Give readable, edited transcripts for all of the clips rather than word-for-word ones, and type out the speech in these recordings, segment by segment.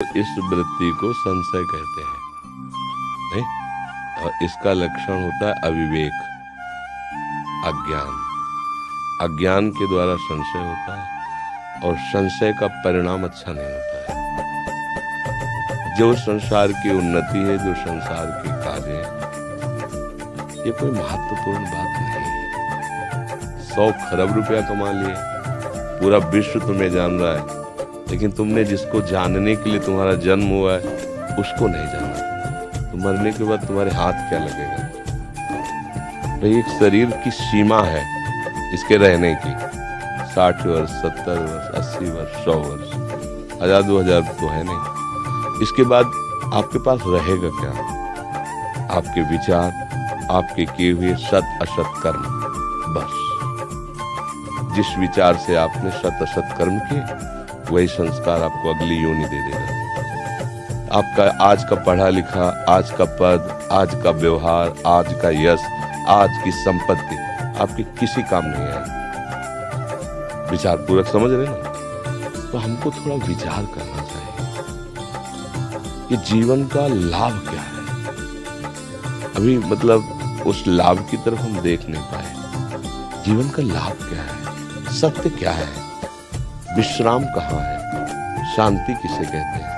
इस वृत्ति को संशय कहते हैं, नहीं? और इसका लक्षण होता है अविवेक, अज्ञान। अज्ञान के द्वारा संशय होता है और संशय का परिणाम अच्छा नहीं होता है। जो संसार की उन्नति है, जो संसार के कार्य है, ये कोई महत्वपूर्ण बात नहीं है। 100 खरब रुपया कमा लिए, पूरा विश्व तुम्हें जान रहा है, लेकिन तुमने जिसको जानने के लिए तुम्हारा जन्म हुआ है उसको नहीं जाना। तो मरने के बाद तुम्हारे हाथ क्या लगेगा? भाई, एक शरीर की सीमा है इसके रहने की, 60 वर्ष, 70 वर्ष, 80 वर्ष, 100 वर्ष, 1000 2000 तो है नहीं। इसके बाद आपके पास रहेगा क्या? आपके विचार, आपके किए हुए सत असत कर्म, बस। जिस विचार से आपने सत असत कर्म किए, वही संस्कार आपको अगली योनि दे देगा। आपका आज का पढ़ा लिखा, आज का पद, आज का व्यवहार, आज का यश, आज की संपत्ति आपके किसी काम नहीं आए। विचार पूर्वक समझ रहे ना? तो हमको थोड़ा विचार करना चाहिए कि जीवन का लाभ क्या है। अभी मतलब उस लाभ की तरफ हम देख नहीं पाए। जीवन का लाभ क्या है? सत्य क्या है? विश्राम कहाँ है? शांति किसे कहते हैं?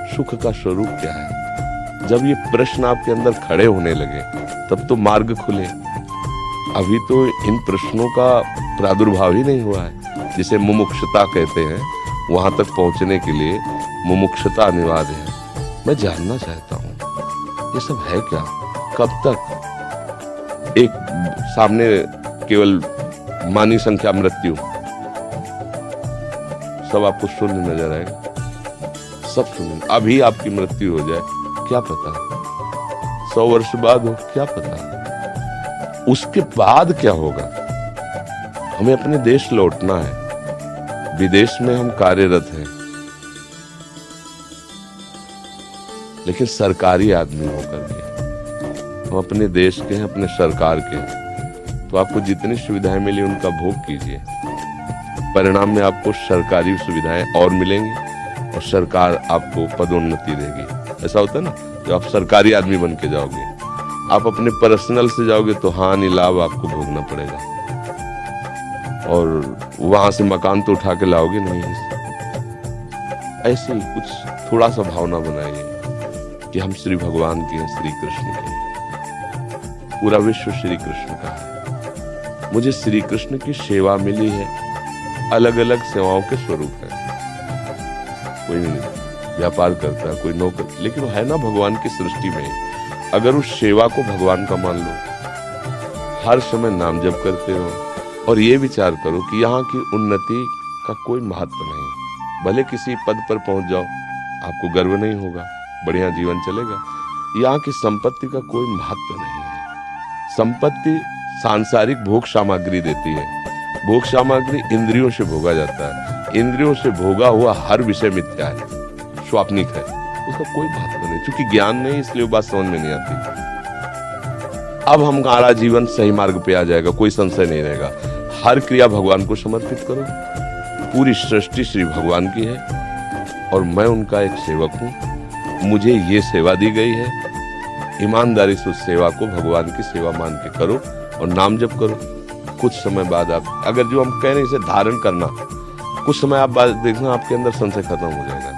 सुख का स्वरूप क्या है? जब ये प्रश्न आपके अंदर खड़े होने लगे तब तो मार्ग खुले। अभी तो इन प्रश्नों का प्रादुर्भाव ही नहीं हुआ है। जिसे मुमुक्षुता कहते हैं, वहां तक पहुंचने के लिए मुमुक्षुता अनिवार्य है। मैं जानना चाहता हूं ये सब है क्या? कब तक एक सामने केवल मानी संख्या मृत्यु, सब आपको शून्य नजर आएगा, सब शून्य। अभी आपकी मृत्यु हो जाए, क्या पता 100 वर्ष बाद हो, क्या पता उसके बाद क्या होगा। हमें अपने देश लौटना है, विदेश में हम कार्यरत हैं, लेकिन सरकारी आदमी होकर के हम अपने देश के हैं, अपने सरकार के हैं। तो आपको जितनी सुविधाएं मिली उनका भोग कीजिए। परिणाम में आपको सरकारी सुविधाएं और मिलेंगी और सरकार आपको पदोन्नति देगी। ऐसा होता है ना, जब आप सरकारी आदमी बन के जाओगे, आप अपने पर्सनल से जाओगे तो हानि लाभ आपको भोगना पड़ेगा, और वहां से मकान तो उठा के लाओगे नहीं। ऐसे ही कुछ थोड़ा सा भावना बनाइए कि हम श्री भगवान के हैं, श्री कृष्ण के हैं। पूरा विश्व श्री कृष्ण का है। मुझे श्री कृष्ण की सेवा मिली है। अलग अलग सेवाओं के स्वरूप है। कोई व्यापार करता है, कोई नौकर, लेकिन वो है ना भगवान की सृष्टि में। अगर उस सेवा को भगवान का मान लो, हर समय नाम जप करते हो और ये विचार करो कि यहाँ की उन्नति का कोई महत्व नहीं। भले किसी पद पर पहुंच जाओ, आपको गर्व नहीं होगा, बढ़िया जीवन चलेगा। यहाँ की संपत्ति का कोई महत्व नहीं है। संपत्ति सांसारिक भोग सामग्री देती है। भोग सामग्री इंद्रियों से भोगा जाता है। इंद्रियों से भोगा हुआ हर विषय मिथ्या है, स्वाप्निक है, उसका कोई महत्व नहीं। क्योंकि ज्ञान नहीं, इसलिए वो बात समझ में नहीं आती। अब हमारा जीवन सही मार्ग पे आ जाएगा, कोई संशय नहीं रहेगा। हर क्रिया भगवान को समर्पित करो। पूरी सृष्टि श्री भगवान की है और मैं उनका एक सेवक हूँ। मुझे ये सेवा दी गई है। ईमानदारी से उस सेवा को भगवान की सेवा मान के करो और नाम जप करो। कुछ समय बाद आप, अगर जो हम कह रहे हैं इसे धारण करना, कुछ समय आप बाद देखना आपके अंदर संशय खत्म हो जाएगा।